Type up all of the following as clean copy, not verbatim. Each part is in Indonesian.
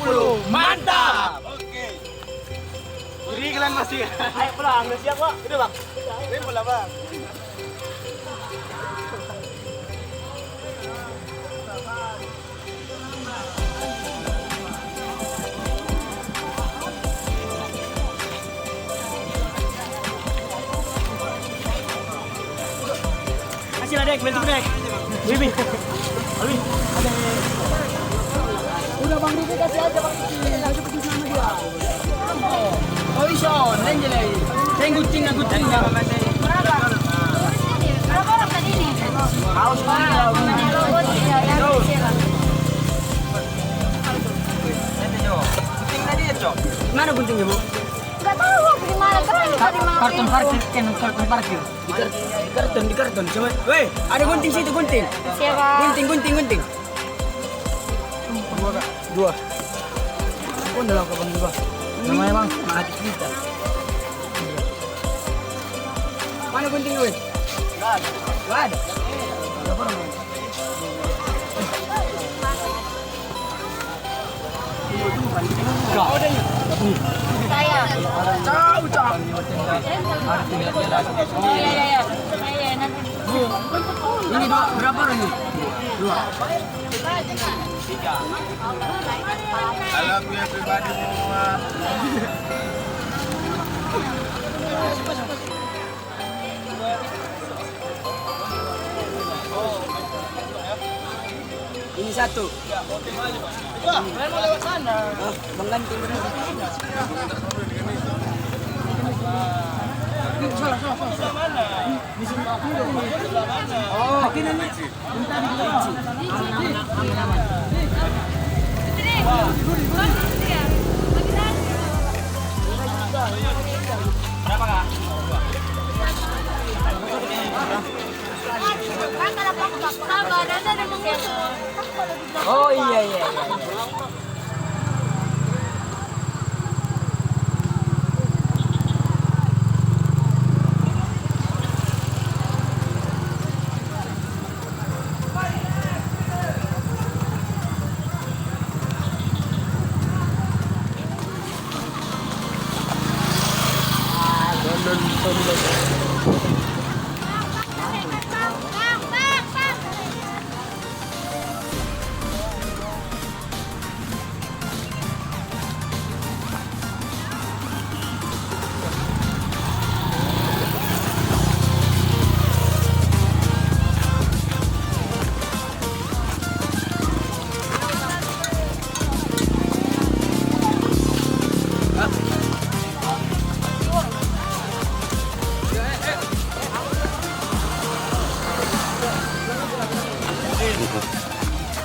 20. Mantap. Oke. Jadi kalian masih. Ayo pulang, udah siap kok. Udah bang. Ini mulai bang. Kasih lah dek, bentuk dek. Bibi. Abi. Udah Bang Didi kasih aja Bang Didi. Langsung petis nama dia. Oh ison, lenje lagi. Saya gucing na. Berapa? Berapa orang tadi ini? Haus banget. Oh tidak, yang kecil. Kucing tadi ya cok. Mana guncingnya bu? Enggak tahu di mana terakhir tadi mau. Karton parkir, karton parkir. Di karton. Coba. Weh, ada gunting situ gunting. Siapa? Gunting. Dua. Oh, dalam kapan dua. Namanya bang, mati kita. Mana gunting weh? Gak ada. Gak pernah. Gak ada ya? Saya. Jauh. Iya. Saya nanti. Ini dua, berapa orang ini? Dua. Kalau aku yang pribadi semua. Ini satu. Wah, saya mau lewat sana. Bang ganti. Oh, ini nih. Berapa kak? Sabar, ada mengurus. Oh iya.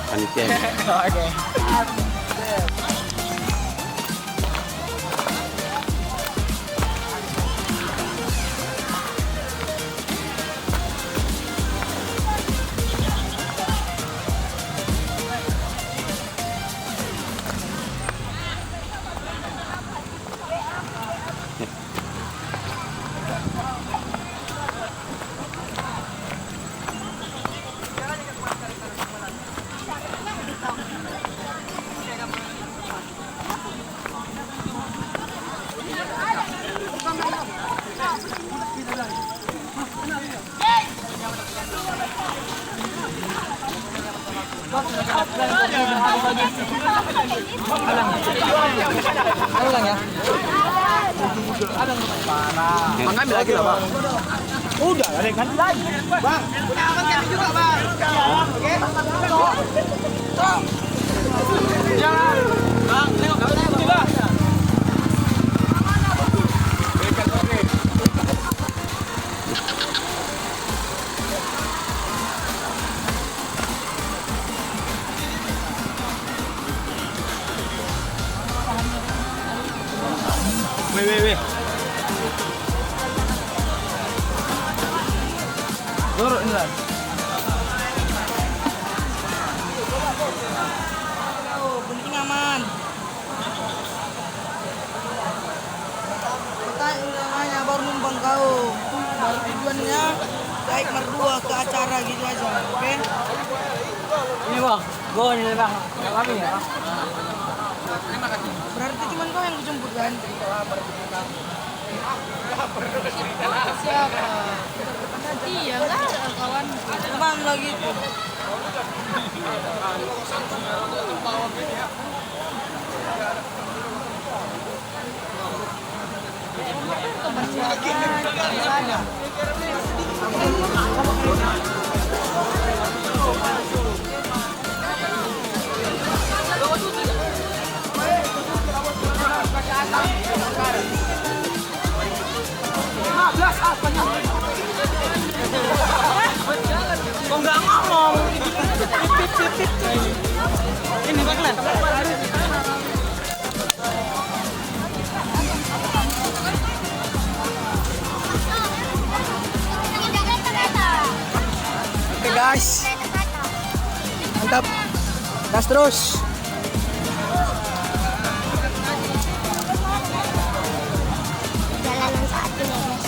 Panitia. Oke. Alang ya. Mengambil lagi lah bang. Udah, ada ganti lagi. Bang, punya aman kami juga bang. Oke. Jangan. Bang, tengok kau tengok. Weh. Turun ini lah. Penting aman. Namanya baru numpang kau. Baru tujuannya baik berdua ke acara gitu aja, oke? Ini bang, go ini bang. Nggak kami ya bang. Berarti cuma kau yang dijemput kan? Siapa? Iya, enggak ada kawan. Teman lagi itu. Kok nggak ngomong? Ini bagaimana? Oke guys, mantap, gas terus. Jalanan saat ini guys.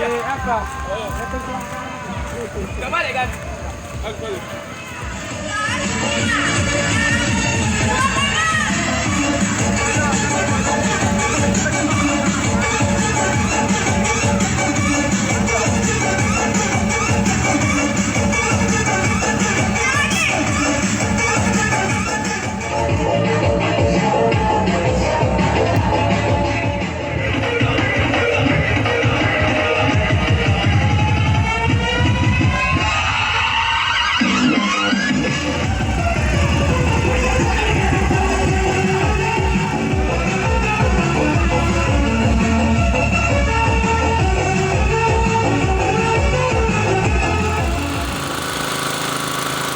Dari apa? Gak balik kan?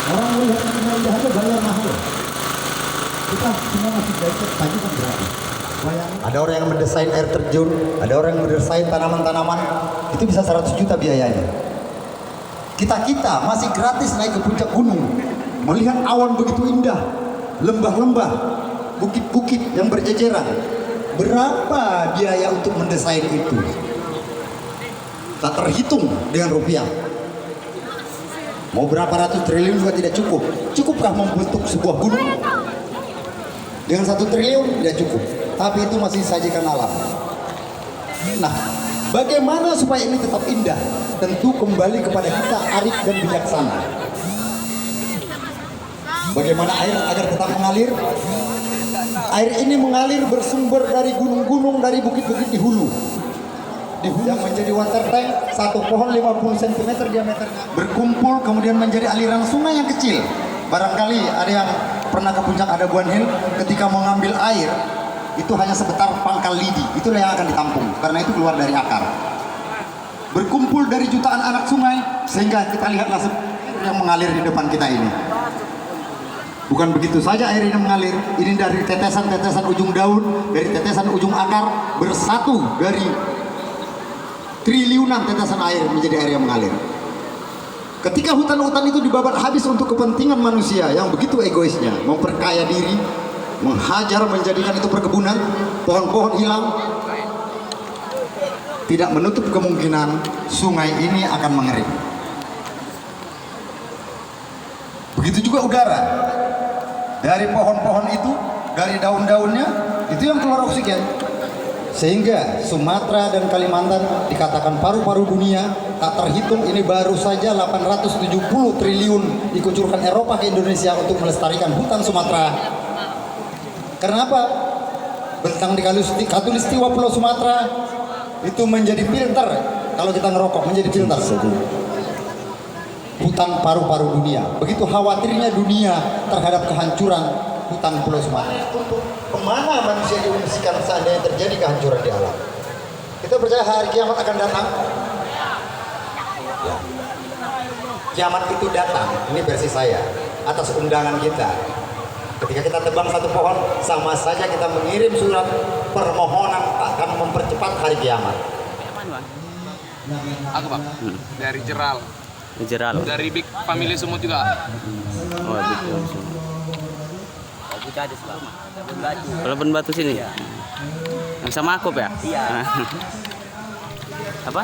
Orang melihat keindahannya bayar mahal. Kita semua masih belajar tadi kan berapa? Bayangin. Ada orang yang mendesain air terjun, ada orang yang mendesain tanaman-tanaman, itu bisa 100 juta biayanya. Kita masih gratis naik ke puncak gunung, melihat awan begitu indah, lembah-lembah, bukit-bukit yang berjejeran. Berapa biaya untuk mendesain itu? Tak terhitung dengan rupiah. Mau berapa ratus triliun juga tidak cukup. Cukupkah membentuk sebuah gunung? Dengan 1 triliun tidak cukup. Tapi itu masih sajikan alam. Nah, bagaimana supaya ini tetap indah? Tentu kembali kepada kita arif dan bijaksana. Bagaimana air agar tetap mengalir? Air ini mengalir bersumber dari gunung-gunung, dari bukit-bukit di hulu. Yang menjadi water tank, satu pohon 50 cm diameternya berkumpul kemudian menjadi aliran sungai yang kecil. Barangkali ada yang pernah ke puncak Adabuan Hill, ketika mau ngambil air itu hanya sebentar pangkal lidi, itulah yang akan ditampung karena itu keluar dari akar. Berkumpul dari jutaan anak sungai sehingga kita lihatlah yang mengalir di depan kita ini. Bukan begitu saja air ini mengalir, ini dari tetesan-tetesan ujung daun, dari tetesan ujung akar bersatu dari triliunan tetesan air menjadi air yang mengalir. Ketika hutan-hutan itu dibabat habis untuk kepentingan manusia yang begitu egoisnya, memperkaya diri, menghajar menjadikan itu perkebunan, pohon-pohon hilang, tidak menutup kemungkinan sungai ini akan mengering. Begitu juga udara. Dari pohon-pohon itu, dari daun-daunnya, itu yang keluar oksigen. Sehingga Sumatera dan Kalimantan dikatakan paru-paru dunia, tak terhitung ini baru saja 870 triliun dikucurkan Eropa ke Indonesia untuk melestarikan hutan Sumatera. Kenapa? Bentang di Katulistiwa Pulau Sumatera itu menjadi filter, kalau kita ngerokok menjadi filter. Hutan paru-paru dunia. Begitu khawatirnya dunia terhadap kehancuran hutan Pulau Sumatera. Kemana manusia diungsikan seandainya terjadi kehancuran di alam? Kita percaya hari kiamat akan datang? Ya. kiamat itu datang, ini versi saya, atas undangan kita. Ketika kita tebang satu pohon, sama saja kita mengirim surat permohonan akan mempercepat hari kiamat. Aku Pak, dari Jeral. Jeral. Dari Big Family Sumut juga. Oh, gitu. Pelabuhan Batu sini. Yang sama aku ya? Iya. Apa?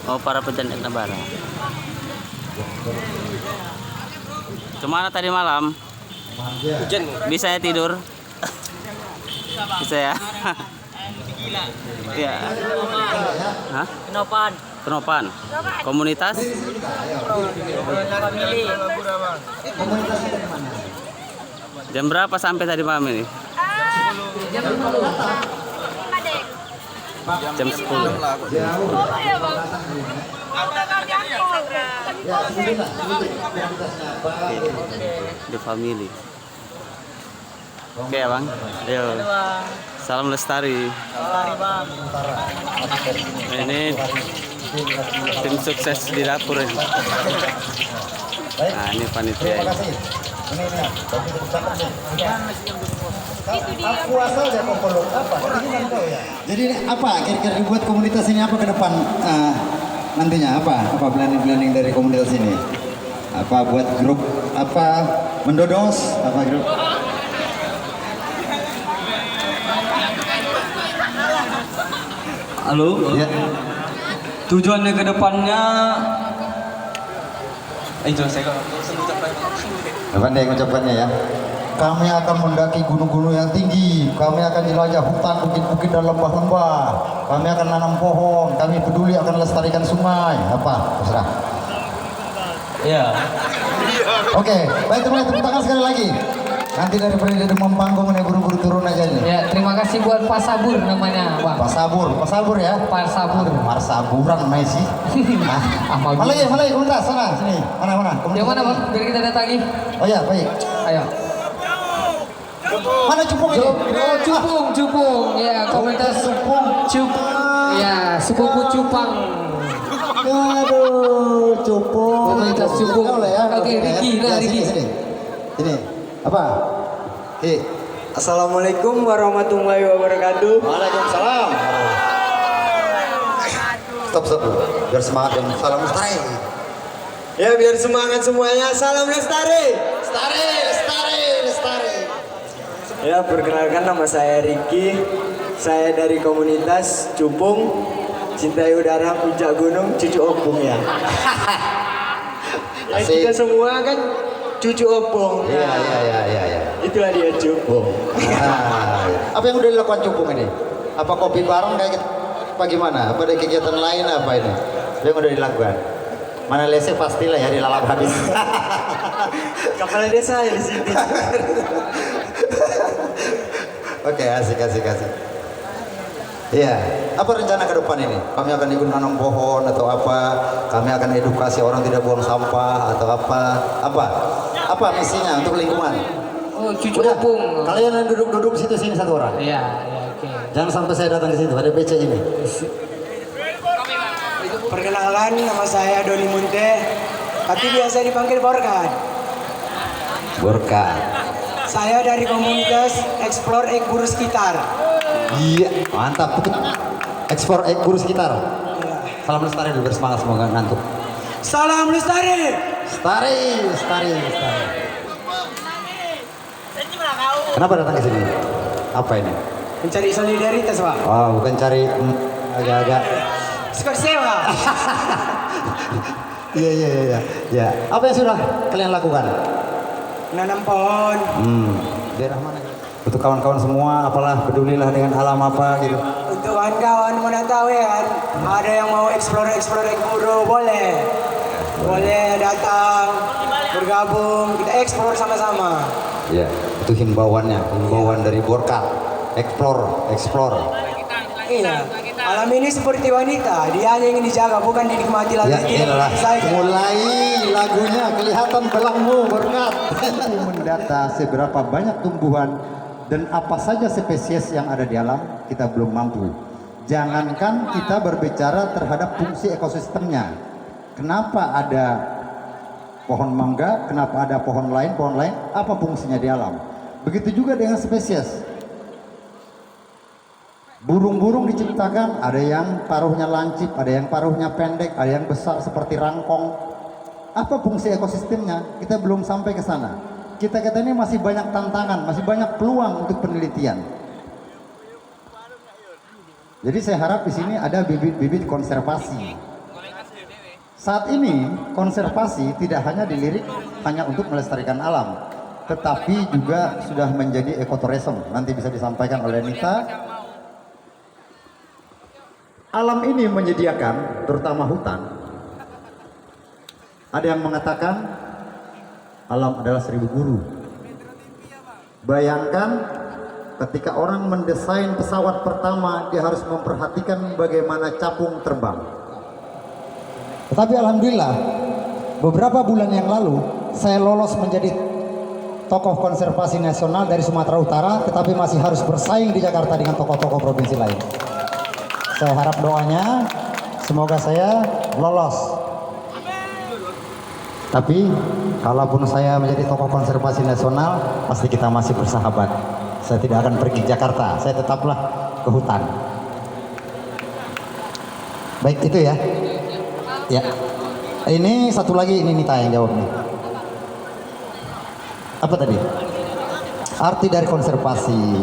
Oh, para pejalan Nabara. Kemana tadi malam? Hujan. Bisa ya tidur? Bisa ya? Iya. Hah? Kenopan. Kenopan. Komunitas? Jam berapa sampai tadi malam ini? Jam 10. The family. Oke ya bang. Ayo. Salam lestari. Ini tim sukses di dapur ini. Nah ini panitia. Aku asal dari Popolok apa? Jadi apa kira-kira dibuat komunitas ini apa ke depan nantinya apa planning dari komunitas ini? Apa buat grup apa mendodos apa grup? Halo. Ya. Tujuannya ke depannya Depan deh ucapannya ya. Kami akan mendaki gunung-gunung yang tinggi. Kami akan jelajah hutan, bukit-bukit dan lembah-lembah. Kami akan nanam pohon. Kami peduli akan lestarikan sungai. Apa? Terserah. ya. Oke, baik teman-teman, tepuk tangan sekali lagi. Nanti daripada dia demam panggung nih buru-buru turun aja nih. Ya, terima kasih buat Pak Sabur namanya, Bang. Pak Sabur ya. Pak Sabur. Marsaburan Messi. Mana ya, komunitas sana sini. Mana? Yang mana, Bang? Biar kita datangi. Oh ya, baik. Ayo. Mana cupung ini? Oh, cupung. Ya, komunitas Cup. Ya, sepupu Cupang. Aduh, cupung. Komunitas cupung. Oke, Riki. Nah, Riki. Sini. Apa? Assalamualaikum warahmatullahi wabarakatuh. Waalaikumsalam. Stop. Biar semangat dan salam lestari. Ya, biar semangat semuanya. Salam lestari. Lestari. Ya, perkenalkan nama saya Riki. Saya dari komunitas Cupung, Cintai Udara Puncak Gunung, Cucu Opung ya. Ya kita semua kan cucu opung. Iya. Itulah dia Cupung. Apa yang udah dilakukan cupung ini? Apa kopi bareng kayak gitu? Apa gimana? Apa ada kegiatan lain apa ini? Yang udah dilakukan? Mana lese pastilah ya dilalap habis. Kepala desa ya di sini. Oke, asik. Iya, apa rencana ke depan ini? Kami akan ikut nanam pohon atau apa? Kami akan edukasi orang tidak buang sampah atau apa? Apa misinya untuk lingkungan? Oh, Cucu Opung. Kalian yang duduk sini satu orang. Iya, oke. Jangan sampai saya datang ke situ, ada becek ini. Perkenalan, nama saya Doni Munte, tapi biasa dipanggil Borkan. Saya dari komunitas Explore Egg Guru Sekitar. Iya, mantap. Ekspor guru sekitar. Salam lestari dulu, bersemangat semoga ngantuk. Salam lestari. Lestari. Kenapa datang ke sini? Apa ini? Mencari solidaritas, Pak. Wah, bukan cari agak-agak. Skor sewa. Iya. Ya. Apa yang sudah kalian lakukan? Nanam pohon. Daerah mana? Untuk kawan-kawan semua, apalah pedulilah dengan alam apa gitu. Untuk kawan-kawan mau tahu ya, ada yang mau explore guru boleh datang bergabung, kita explore sama-sama. Ya, itu himbauan dari Borkat. Explore. Iya, alam ini seperti wanita, dia hanya ingin dijaga, bukan dinikmati lagi. Ya, iyalah. Mulai lagunya kelihatan belangmu Borkat. Mendata seberapa banyak tumbuhan dan apa saja spesies yang ada di alam kita belum mampu. Jangankan kita berbicara terhadap fungsi ekosistemnya, Kenapa ada pohon mangga, kenapa ada pohon lain, apa fungsinya di alam? Begitu juga dengan spesies. Burung-burung diciptakan, ada yang paruhnya lancip, ada yang paruhnya pendek, ada yang besar seperti rangkong. Apa fungsi ekosistemnya? Kita belum sampai ke sana. Kita ini masih banyak tantangan, masih banyak peluang untuk penelitian. Jadi saya harap di sini ada bibit-bibit konservasi. Saat ini konservasi tidak hanya dilirik hanya untuk melestarikan alam, tetapi juga sudah menjadi ekoturism. Nanti bisa disampaikan oleh Nita. Alam ini menyediakan, terutama hutan. Ada yang mengatakan alam adalah 1000 guru. Bayangkan ketika orang mendesain pesawat pertama, dia harus memperhatikan bagaimana capung terbang. Tetapi alhamdulillah, beberapa bulan yang lalu saya lolos menjadi tokoh konservasi nasional dari Sumatera Utara, tetapi masih harus bersaing di Jakarta dengan tokoh-tokoh provinsi lain. Saya harap doanya, semoga saya lolos. Tapi kalaupun saya menjadi tokoh konservasi nasional, pasti kita masih bersahabat. Saya tidak akan pergi Jakarta, saya tetaplah ke hutan. Baik, itu ya. Ya. Ini satu lagi, ini Nita yang jawab nih. Apa tadi? Arti dari konservasi.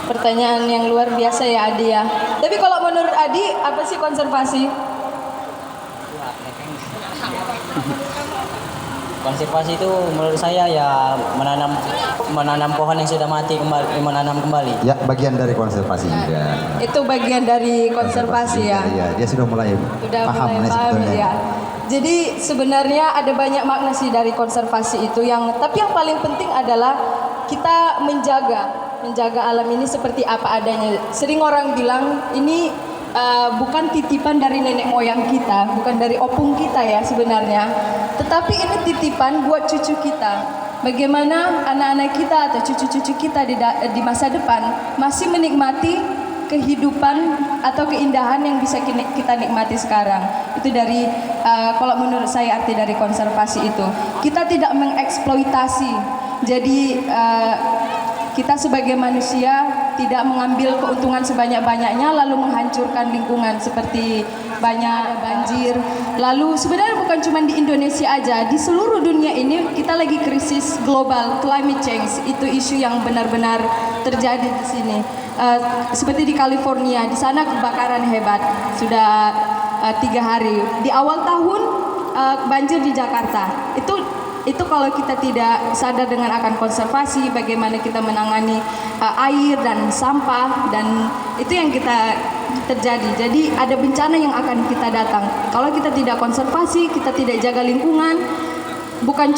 Pertanyaan yang luar biasa ya Adi ya. Tapi kalau menurut Adi, apa sih konservasi? Konservasi itu menurut saya ya menanam pohon yang sudah mati kembali, menanam kembali. Ya, bagian dari konservasi juga. Itu bagian dari konservasi ya. Iya, dia sudah mulai paham sebetulnya. Ya. Jadi sebenarnya ada banyak makna sih dari konservasi itu tapi yang paling penting adalah kita menjaga alam ini seperti apa adanya. Sering orang bilang ini bukan titipan dari nenek moyang kita, bukan dari opung kita ya sebenarnya, tetapi ini titipan buat cucu kita. Bagaimana anak-anak kita atau cucu-cucu kita di masa depan masih menikmati kehidupan atau keindahan yang bisa kita nikmati sekarang. Itu dari kalau menurut saya arti dari konservasi itu. Kita tidak mengeksploitasi. Jadi kita sebagai manusia tidak mengambil keuntungan sebanyak-banyaknya lalu menghancurkan lingkungan seperti banyak banjir. Lalu sebenarnya bukan cuma di Indonesia aja, di seluruh dunia ini kita lagi krisis global, climate change. Itu isu yang benar-benar terjadi di sini. Seperti di California, di sana kebakaran hebat sudah 3 hari. Di awal tahun banjir di Jakarta. Itu kalau kita tidak sadar dengan akan konservasi, bagaimana kita menangani air dan sampah, dan itu yang kita terjadi. Jadi ada bencana yang akan kita datang. Kalau kita tidak konservasi, kita tidak jaga lingkungan, bukan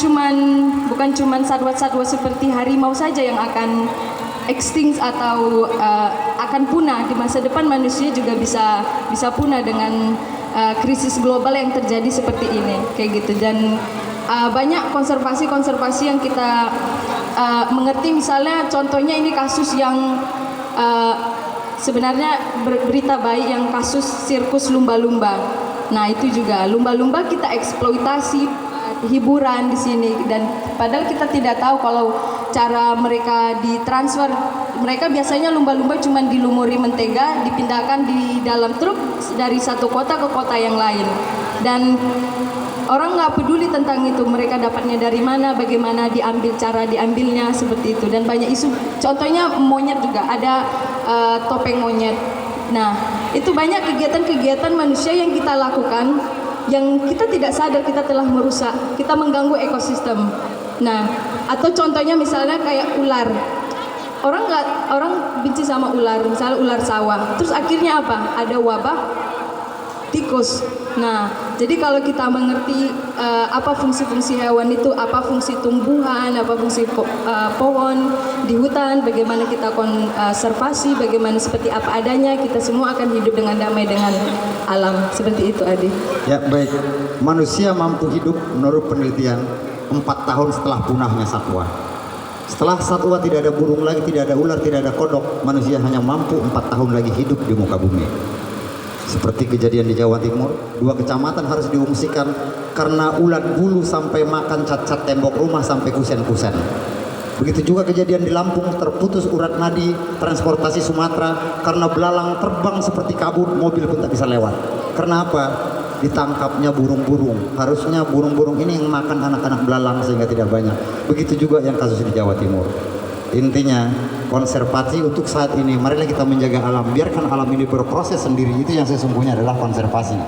cuman satwa-satwa seperti harimau saja yang akan extinct atau akan punah. Di masa depan manusia juga bisa punah dengan krisis global yang terjadi seperti ini, kayak gitu. Dan banyak konservasi yang kita mengerti. Misalnya contohnya ini kasus yang sebenarnya berita baik, yang kasus sirkus lumba-lumba. Nah itu juga lumba-lumba kita eksploitasi hiburan di sini, dan padahal kita tidak tahu kalau cara mereka ditransfer. Mereka biasanya lumba-lumba cuma dilumuri mentega, dipindahkan di dalam truk dari satu kota ke kota yang lain, dan orang nggak peduli tentang itu, mereka dapatnya dari mana, bagaimana cara diambilnya, seperti itu. Dan banyak isu, contohnya monyet juga, ada topeng monyet. Nah, itu banyak kegiatan-kegiatan manusia yang kita lakukan, yang kita tidak sadar kita telah merusak, kita mengganggu ekosistem. Nah, atau contohnya misalnya kayak ular. Orang benci sama ular, misalnya ular sawah. Terus akhirnya apa? Ada wabah tikus. Nah, jadi kalau kita mengerti apa fungsi-fungsi hewan itu, apa fungsi tumbuhan, apa fungsi pohon di hutan, bagaimana kita konservasi, bagaimana seperti apa adanya, kita semua akan hidup dengan damai dengan alam. Seperti itu, Adi. Ya, baik. Manusia mampu hidup menurut penelitian 4 tahun setelah punahnya satwa. Setelah satwa tidak ada burung lagi, tidak ada ular, tidak ada kodok, manusia hanya mampu 4 tahun lagi hidup di muka bumi. Seperti kejadian di Jawa Timur, 2 kecamatan harus diungsikan karena ulat bulu sampai makan cat-cat tembok rumah sampai kusen-kusen. Begitu juga kejadian di Lampung, terputus urat nadi transportasi Sumatera karena belalang terbang seperti kabut, mobil pun tak bisa lewat. Karena apa? Ditangkapnya burung-burung. Harusnya burung-burung ini yang makan anak-anak belalang sehingga tidak banyak. Begitu juga yang kasus di Jawa Timur. Intinya konservasi untuk saat ini, marilah kita menjaga alam, biarkan alam ini berproses sendiri. Itu yang sesungguhnya adalah konservasi.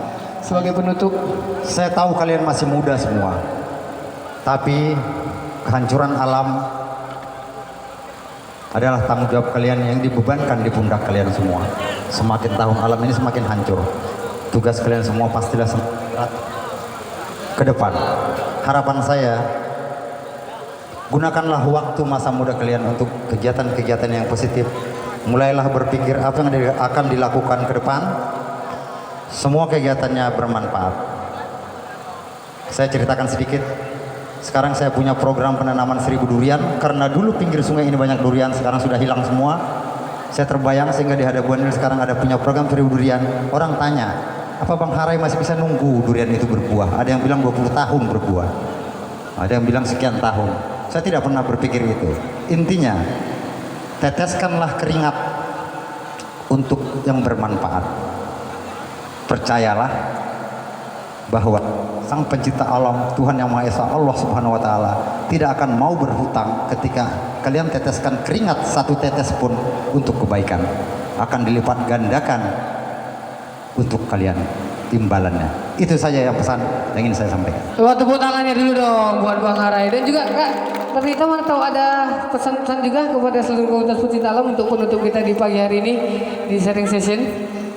Sebagai penutup, Saya tahu kalian masih muda semua, tapi kehancuran alam adalah tanggung jawab kalian yang dibebankan di pundak kalian semua. Semakin tahun alam ini semakin hancur. Tugas kalian semua pastilah semakin ke depan. Harapan saya, gunakanlah waktu masa muda kalian untuk kegiatan-kegiatan yang positif. Mulailah berpikir apa yang akan dilakukan ke depan. Semua kegiatannya bermanfaat. Saya ceritakan sedikit. Sekarang saya punya program penanaman 1000 durian. Karena dulu pinggir sungai ini banyak durian, sekarang sudah hilang semua. Saya terbayang sehingga di Hadabuan ini sekarang ada punya program 1000 durian. Orang tanya, apa Bang Harai masih bisa nunggu durian itu berbuah? Ada yang bilang 20 tahun berbuah. Ada yang bilang sekian tahun. Saya tidak pernah berpikir itu. Intinya, teteskanlah keringat untuk yang bermanfaat. Percayalah bahwa Sang Pencipta alam, Tuhan Yang Maha Esa, Allah Subhanahu wa Ta'ala, tidak akan mau berhutang ketika kalian teteskan keringat 1 tetes pun untuk kebaikan. Akan dilipat gandakan untuk kalian imbalannya. Itu saja yang pesan yang ingin saya sampaikan. coba tepuk tangannya dulu dong buat Bang Harai. Dan juga Kak, tapi kita mau tahu ada pesan-pesan juga kepada seluruh komunitas pecinta alam untuk penutup kita di pagi hari ini di sharing session.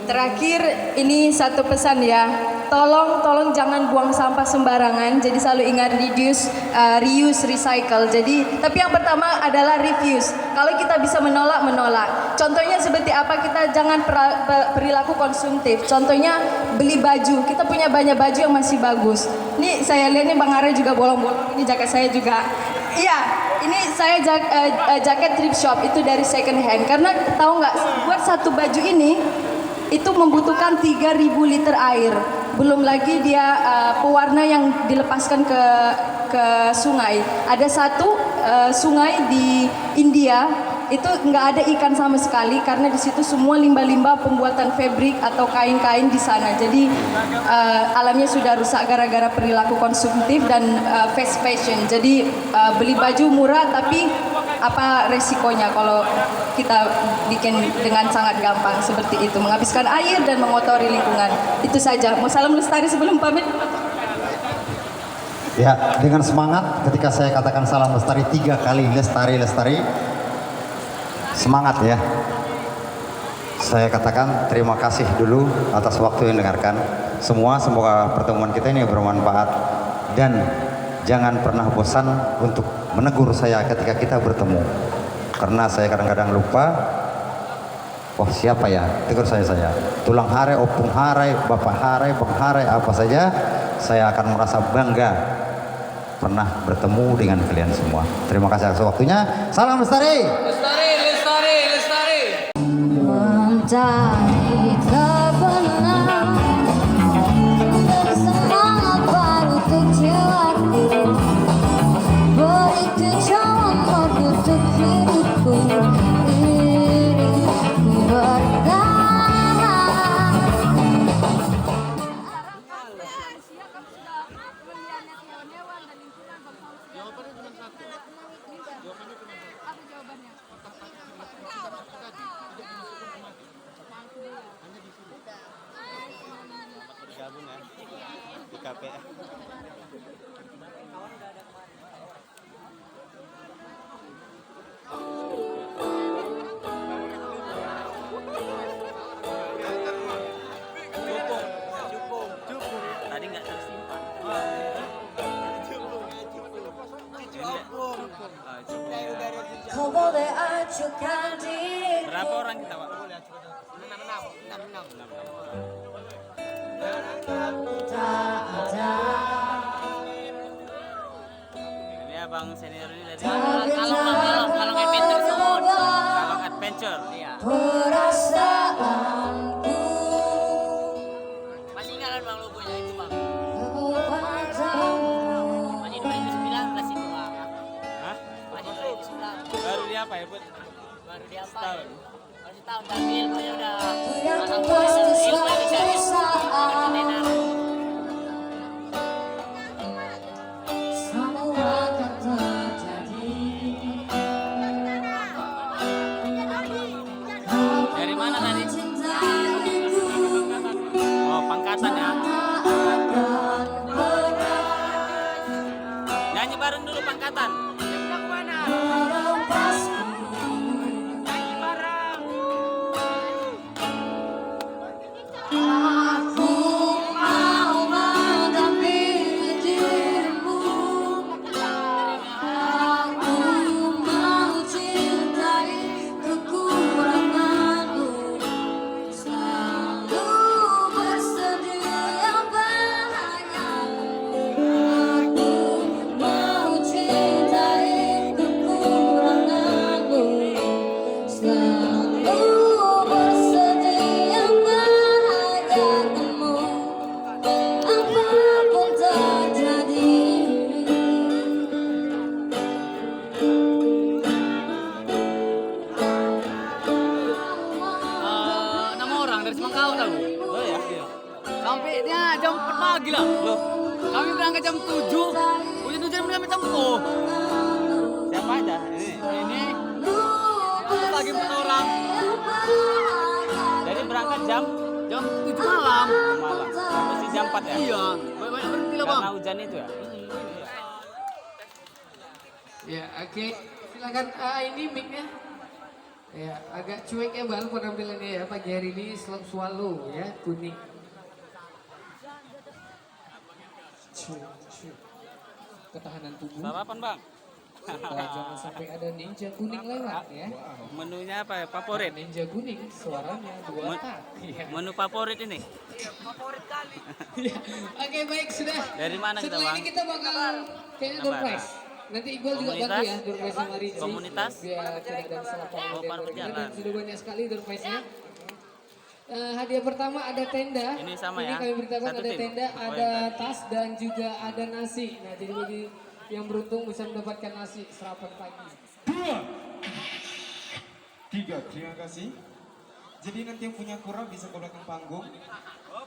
Terakhir ini satu pesan ya, tolong jangan buang sampah sembarangan. Jadi selalu ingat reuse, recycle. Jadi tapi yang pertama adalah refuse. Kalau kita bisa menolak. Contohnya seperti apa? Kita jangan perilaku konsumtif. Contohnya beli baju. Kita punya banyak baju yang masih bagus. Ini saya lihat nih Bang Harai juga bolong-bolong. Ini jaket saya juga. Iya, ini saya jaket thrift shop itu dari second hand. Karena tahu nggak, buat satu baju ini itu membutuhkan 3000 liter air, belum lagi dia pewarna yang dilepaskan ke sungai. Ada satu sungai di India itu nggak ada ikan sama sekali karena di situ semua limbah-limbah pembuatan fabric atau kain-kain di sana. Jadi alamnya sudah rusak gara-gara perilaku konsumtif dan fast fashion. Jadi beli baju murah tapi apa resikonya kalau kita bikin dengan sangat gampang seperti itu, menghabiskan air dan mengotori lingkungan. Itu saja. Mau salam lestari sebelum pamit. Ya, dengan semangat ketika saya katakan salam lestari 3 kali, lestari. Semangat ya. Saya katakan terima kasih dulu atas waktu yang dengarkan. Semua semoga pertemuan kita ini bermanfaat dan jangan pernah bosan untuk menegur saya ketika kita bertemu. Karena saya kadang-kadang lupa. Oh siapa ya? Tegur saya. Tulang Harai, Opung Harai, Bapak Harai, Bang Harai, apa saja. Saya akan merasa bangga pernah bertemu dengan kalian semua. Terima kasih atas waktunya. Salam lestari. Lestari. Mencari kebenaran bersemangat baru tujuanku, beri kejauhan untuk hidupku ini bertahan. Gabung ya di KPA. Tadi nggak tersimpan. Kau boleh acukan diri. Berapa orang kita Pak? 6. Ini abang senior ini dari Kalong Adventure Zone. Kalong Adventure. Iya. Perasaanku pasti suatu saat semua akan terjadi. Dari mana tadi? Cintaiku Oh, Pangkatan ya. akan pernah Nyanyi bareng dulu Pangkatan. melepasku. Aku mau mendampingi dirimu. Aku mau cintai kekuranganmu. Selalu bersedia bahagiamu. Aku mau cintai kekuranganmu. Selalu bersedia bahagiamu. Apapun terjadi. Enam orang dari Semangkau tahu. Oh ya. Sampainya jam 4 pagi lah. Loh, kami berangkat jam 7. Hujan-hujan kami tempuh. Siapa aja? Ini. Ini pagi 4 orang. Jadi berangkat jam 7 malam. malam. Masih jam 4 ya? Iya, banyak berhenti lah bang. Karena hujan itu ya. Ya, oke. Silakan ini mic-nya. Ya, agak cuek ya bang penampilannya ya pagi hari ini swallow ya kuning. Ketahanan tubuh. Sarapan bang. Jangan sampai ada ninja kuning lewat ya. Menunya apa ya? Favorit? Ninja kuning suaranya dua kaki. Ya. Menu favorit ini? Ya, oke baik sudah. Dari mana kita Setelah bang? ini kita bakal kayaknya door prize. Nanti Iqbal juga bantu Komunitas? ya door prize sama Rinci. Komunitas? Biar tidak ada salah paham Oh, di para antara kita. pejalan. Dan sudah banyak sekali door prize-nya. Hadiah pertama ada tenda. Ini sama Ini ya? kami beritahukan Satu ada tim? tenda, Oh, ada yang tadi. tas dan juga ada nasi. Nah jadi bagi yang beruntung bisa mendapatkan nasi sarapan pagi. 3, terima kasih. Jadi nanti yang punya kura bisa ke belakang panggung.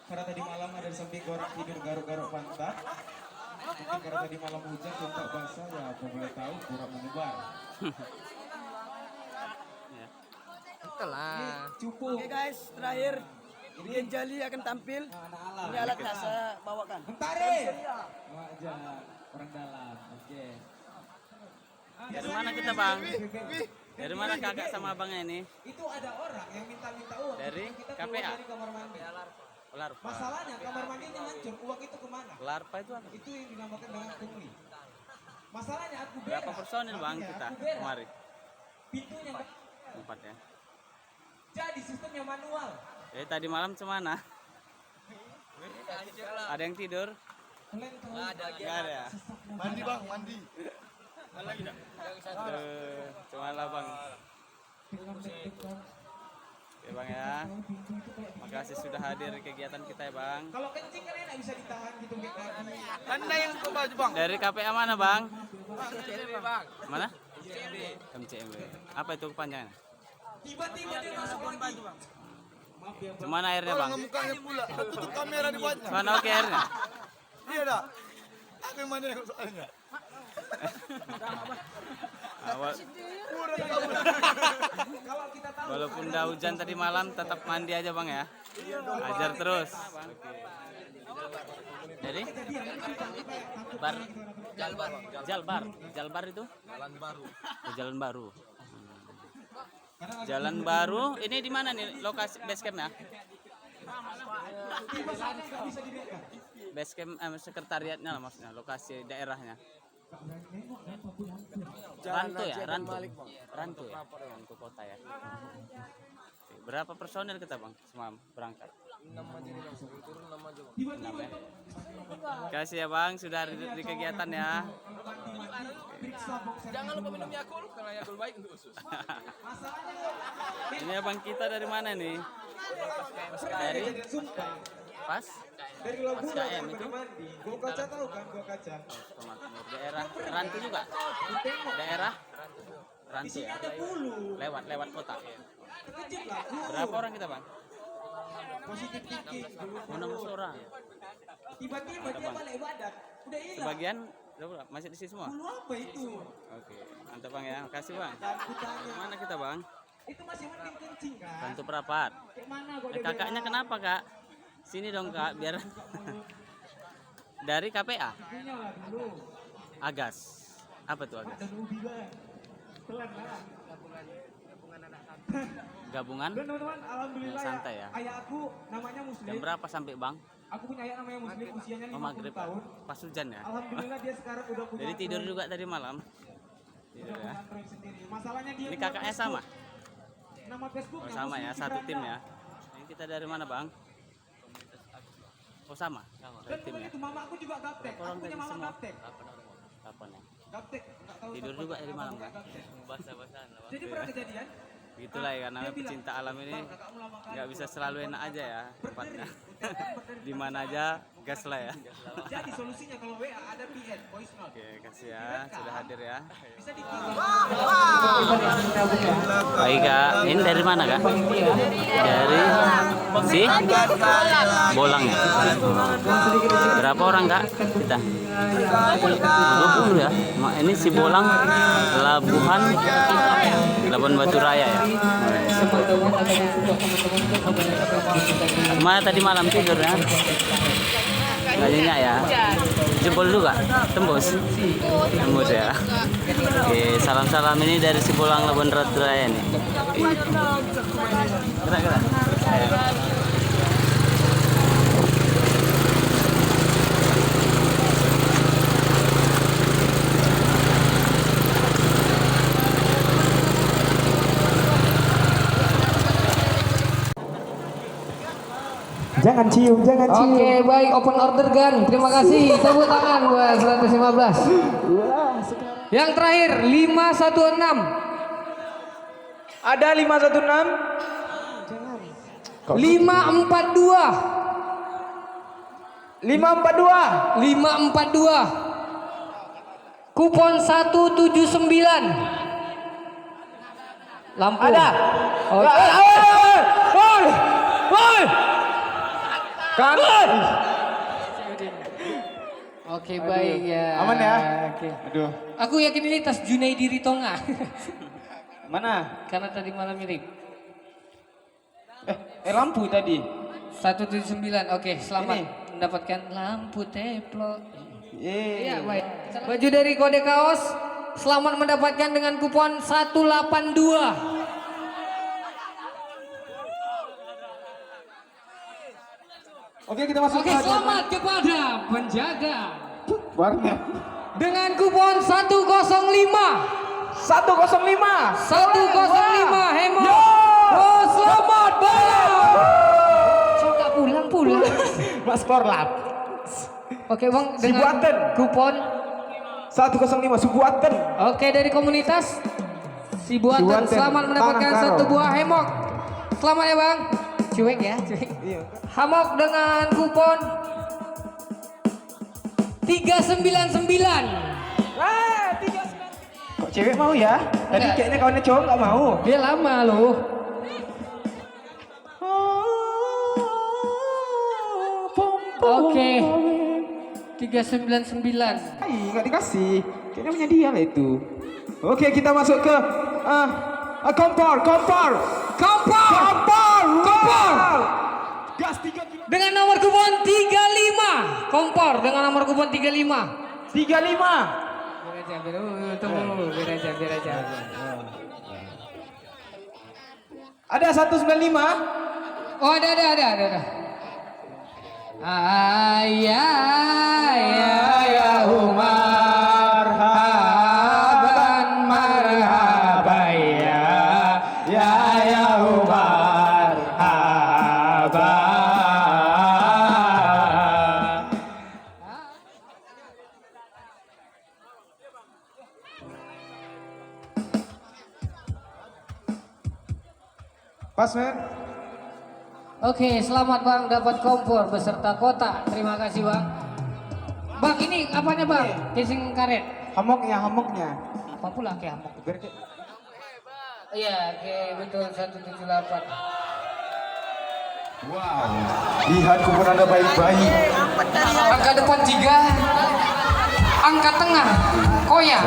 Karena tadi malam ada di samping orang tidur garuk-garuk pantat. Mungkin karena tadi malam hujan tempat basah ya apa boleh tahu kura menyebar. Itulah. Cupu. Oke guys, terakhir Dian Jali akan tampil. Ini alatnya saya bawakan. Mentari. Wajah orang dalam. Oke. Dari mana kita bang? Dari mana kakak sama abangnya ini? Itu ada orang yang minta-minta uang. Dari Kita KPA? keluar dari kamar mandi. Larpa. Masalahnya kamar mandinya hancur. Uang itu kemana? Larpa itu apa? Itu yang dinamakan dengan pungli. Masalahnya aku bela. Berapa personil bang Artinya kita aku bela. kemarin? Pintunya 4 ya. jadi sistemnya manual. Tadi malam cemana? Ada yang tidur? Kalian tahu Nggak ada ya? Mandi bang, mandi. Cuma lah bang. Oke bang ya. Makasih sudah hadir di kegiatan kita ya bang. kalau kencing kan enak bisa ditahan gitu kayak tadi. Anda yang ke baju bang. Dari KPA mana bang? Mana? MCMB. Apa itu kepanjangan? Tiba-tiba dia masuk lagi. Cuman airnya bang? Orang mukanya pula. Tutup kamera di bawahnya. Mana oke airnya? Iya dah. Aku yang mana yang soalnya? Awal, walaupun udah hujan tadi malam tetap mandi aja bang ya. Ajar terus. Jadi Jalbar itu? Jalan baru. Jalan baru. Ini di mana nih lokasi base campnya? Base camp sekretariatnya lah maksudnya, lokasi daerahnya. Rantu ya, Rantu kota ya. Berapa personil kita bang semalam berangkat? 6 ya. Kasih ya bang sudah di kegiatan ya. Jangan lupa minum Yakult karena Yakult baik untuk usus. Ini abang kita dari mana nih? Dari pas KM itu. Gua kaca tahu kan, gua kaca. Daerah Rantu juga. Daerah Rantu ya. Lewat kota. Berapa orang kita bang? Positif thinking. Oh, 16 orang. Tiba-tiba dia balik badan. Udah hilang. Sebagian masih di sini semua. Dulu apa itu? Oke, mantap Bang ya. Makasih Bang. Dan kutanya. Mana kita Bang? Itu masih mending kencing kan? Bantu perapat. Kayak mana kok Kakaknya kenapa Kak? Sini dong Kak, biar dari KPA. punya lah dulu. Agas. Apa tuh Agas? Dan ubi bang. Pelan lah. Gabungan Dan teman-teman, alhamdulillah santai ya. Ayah aku namanya Muslim. Jam berapa sampai Bang? Aku punya ayah namanya Muslim, usianya 50 Oh, maghrib tahun. pas hujan ya. Alhamdulillah dia sekarang udah punya. Jadi tidur juga tadi malam. Tidur Udah ya. punya Android sendiri. Masalahnya dia Ini buat kakaknya Facebook. sama? Nama Facebooknya Oh sama ya, Muslim satu tim Cibranda. ya. Ini kita dari mana Bang? Oh sama? Dan Dari tim bukan ya. itu, mama aku juga gaptek. Orang Aku punya tadi mama semua. gaptek. Kapan ya? Gaptek. Nggak tahu Tidur tempat juga apa, dari malam, juga kan? gaptek. Basah-basahan. Jadi pernah kejadian? Begitulah ya, karena Dia bilang, pecinta alam ini "Bang, kakakmu lama kali nggak bisa buat selalu buat enak aja ya tempatnya. berdiri. Di mana aja gas lah ya. Jadi solusinya kalau WA ada PN, voice note. Oke, kasih ya sudah hadir ya. Bisa ditinggal. Baik Kak, ini dari mana Kak? Dari si Bolang ya. Berapa orang Kak? Kita 20 ya. Ini si Bolang Labuan Batu Raya ya. Kemana tadi malam tidurnya? Nggak nyenyak ya? Jempol juga? Tembus? Tembus ya? Oke, salam-salam ini dari si Bolang Labuan Batu Raya nih. Gerak-gerak. Jangan cium, jangan cium. Oke, baik, open order Gan. Terima kasih. Tepuk tangan buat 115. Yang terakhir 516. Ada 516. 542. 542. 542. Kupon 179. Lampu. Ada. Oke. Kan. Oke, baik ya. Aman ya? Oke. Aduh. Aku yakin ini tas Junaidi Ritonga. Mana? Karena tadi malam mirip. Lampu tadi. 179. Oke, selamat Ini. mendapatkan lampu teplo. Iya, Iya. baik. Baju dari Kode Kaos selamat mendapatkan dengan kupon 182. Oke, kita masuk Oke, selamat kepada penjaga warnet. dengan kupon 105. 105. 105 Hemo. Oh, selamat bola. Coba pulang. Mas Korlap. Oke, Bang, Si dengan Buaten. kupon 105 Subuaten. Oke, dari komunitas si Buaten Buaten. selamat mendapatkan Tangan satu karo. buah hemok. Selamat ya Bang. Cuek ya, cuek. Iya. Hamok dengan kupon 399. Kok cewek mau ya? Tadi Enggak. kayaknya kawannya cowok nggak mau. Dia lama loh. Oke. 399. Nggak dikasih. Kayaknya punya dia lah itu. Oke, kita masuk ke kompor. Gas 3 kilo. Dengan nomor kupon 35. Kompor dengan nomor kupon 35. 35. Biar aja. Ada 195. Oh, ada. Ya Umar haban marhaba ya Umar haba. Pas, men. Oke, selamat Bang dapat kompor beserta kotak. Terima kasih Bang. Bang, ini apanya Bang? Casing karet. Hamoknya. Apa pula ke hamok? Biar kayak- Iya, oke betul 178. Wow, lihat kupon Anda baik-baik. Angka depan 3. Angka tengah Koya.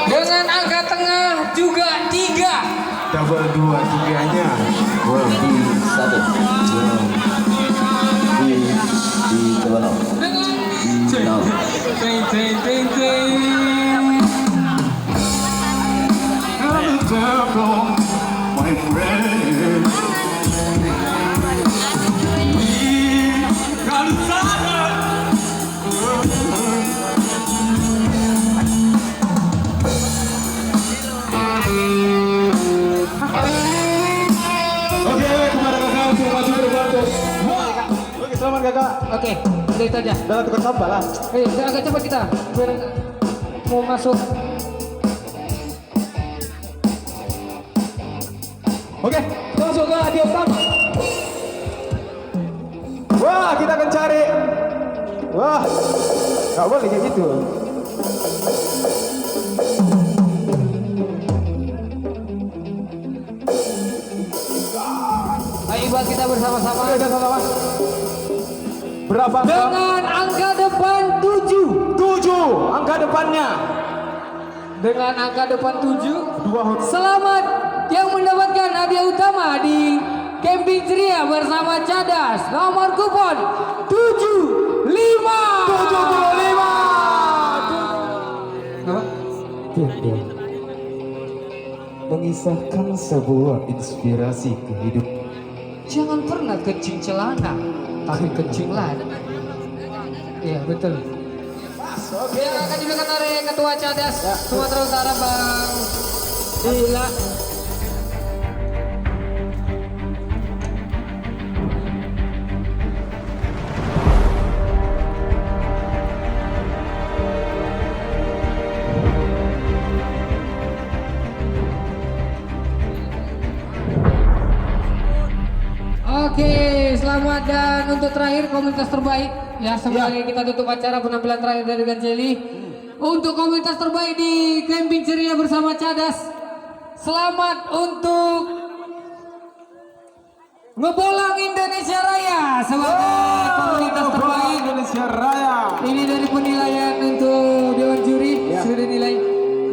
Dengan angka tengah juga 3. Double 2 tiganya. Wow, my friend. Selamat kakak. Oke, udah itu aja. Udah tukar sampah lah. Agak cepat kita. Biar mau masuk. Oke, kita masuk ke hadiah utama. Wah, kita akan cari. Wah, nggak boleh kayak gitu. Ayo buat kita bersama-sama. Berapa? Dengan angka depan 7. 7 angka depannya. Dengan angka depan 7. 2 Selamat yang mendapatkan hadiah utama di Camping Ceria bersama Cadas. Nomor kupon 75. 75. Mengisahkan sebuah inspirasi kehidupan. Jangan pernah kencing celana, tapi kencing lada. Iya betul. Oke, yang akan diberikan oleh Ketua Cadas Sumatera Utara Bang Abdullah. Oke, selamat dan untuk terakhir komunitas terbaik ya sebagai kita tutup acara penampilan terakhir dari Ganjeli. Untuk komunitas terbaik di Camping Ceria bersama Cadas, selamat untuk Ngebolang Indonesia Raya sebagai komunitas terbaik Indonesia Raya. Ini dari penilaian untuk Dewan Juri sudah dinilai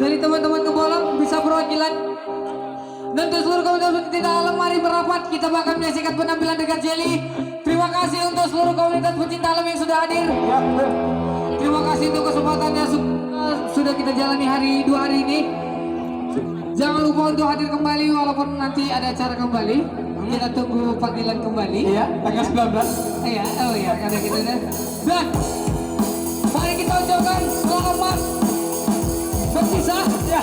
dari teman-teman Ngebolang bisa perwakilan. Dan untuk seluruh komunitas pecinta alam, mari merapat, kita bakal menyaksikan penampilan dekat Jelly. Terima kasih untuk seluruh komunitas pecinta alam yang sudah hadir. Terima kasih untuk kesempatan yang sudah kita jalani 2 hari ini. Jangan lupa untuk hadir kembali walaupun nanti ada acara kembali. Kita tunggu panggilan kembali. Iya, tanggal 19. Iya, oh iya, karena kita udah. Dan mari kita ucapkan selamat berpisah. Ya,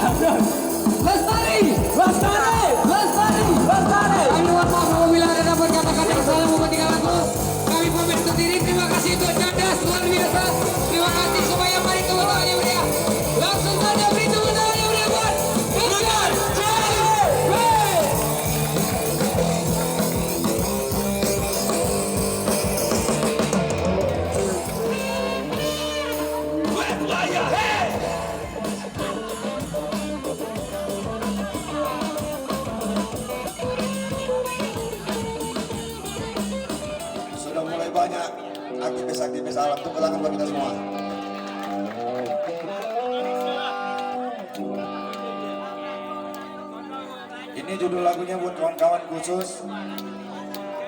Lestari. Kami mohon maaf apabila ada dapat kata-kata yang salah maupun tinggal aku. Kami pamit undur diri. Terima kasih untuk Cadas luar biasa. Terima kasih semuanya. Mari tepuk tangan yang meriah. Langsung saja beri tepuk tangan yang meriah buat Dekat banyak aktivis-aktivis alam itu kelangan buat kita semua. Ini judul lagunya buat kawan-kawan khusus.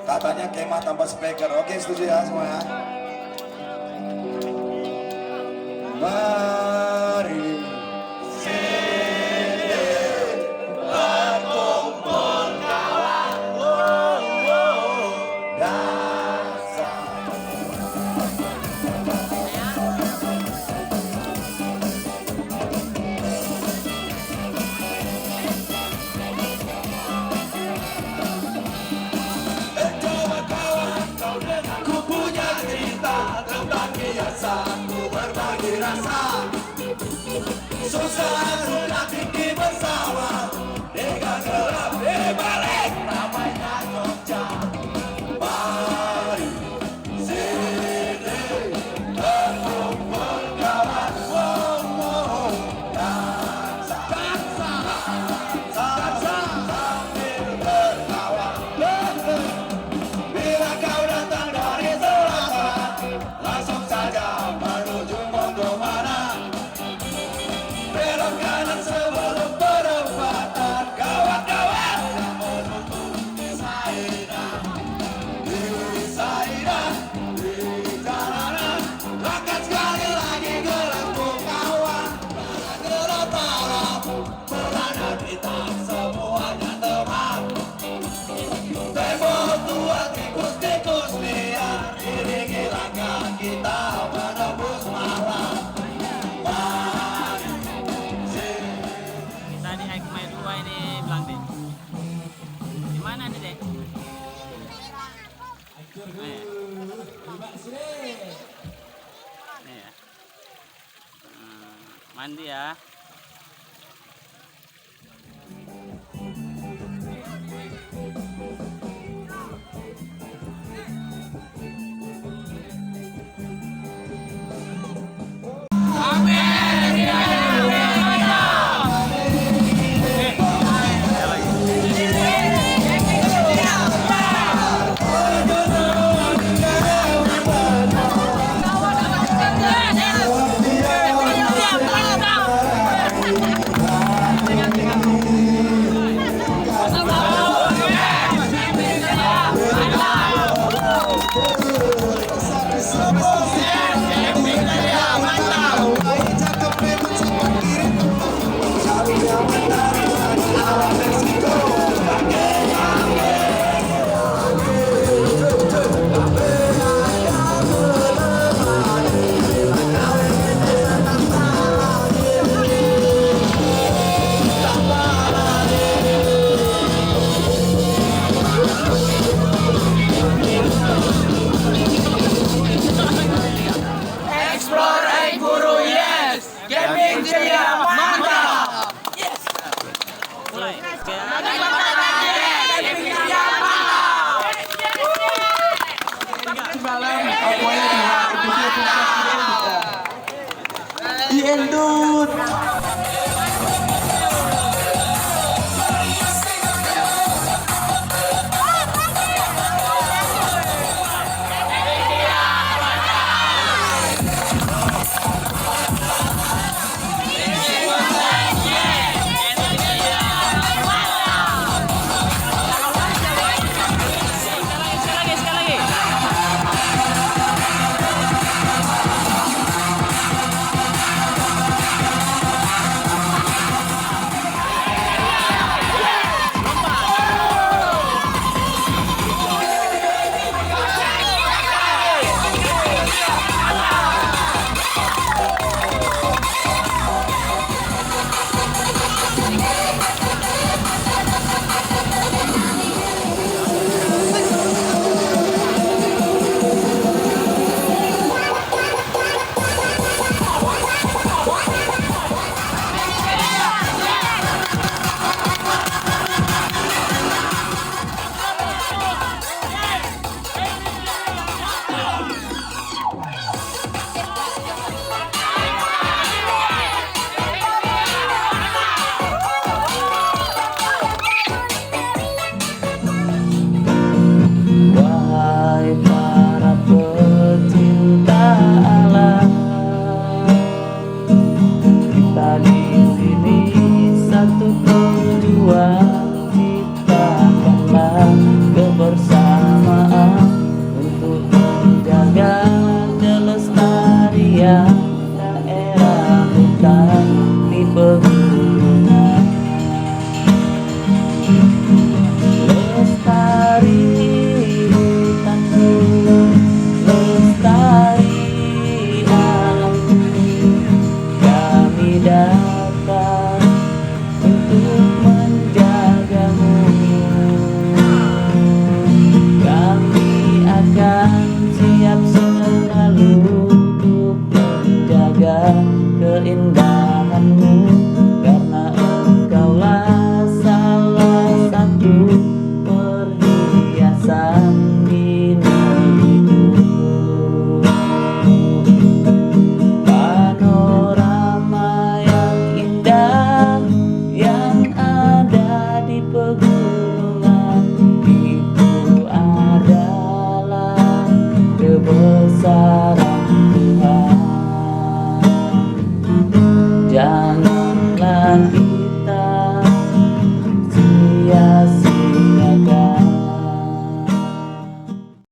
Katanya kemah tanpa speaker. Oke, setuju ya semua ya? Mari susah sudah tinggi bersama dengan gelap di balik ramainya Jogja. Mari sini berkumpul kawan, dansa sambil Mandi ya. Diendut. Janganlah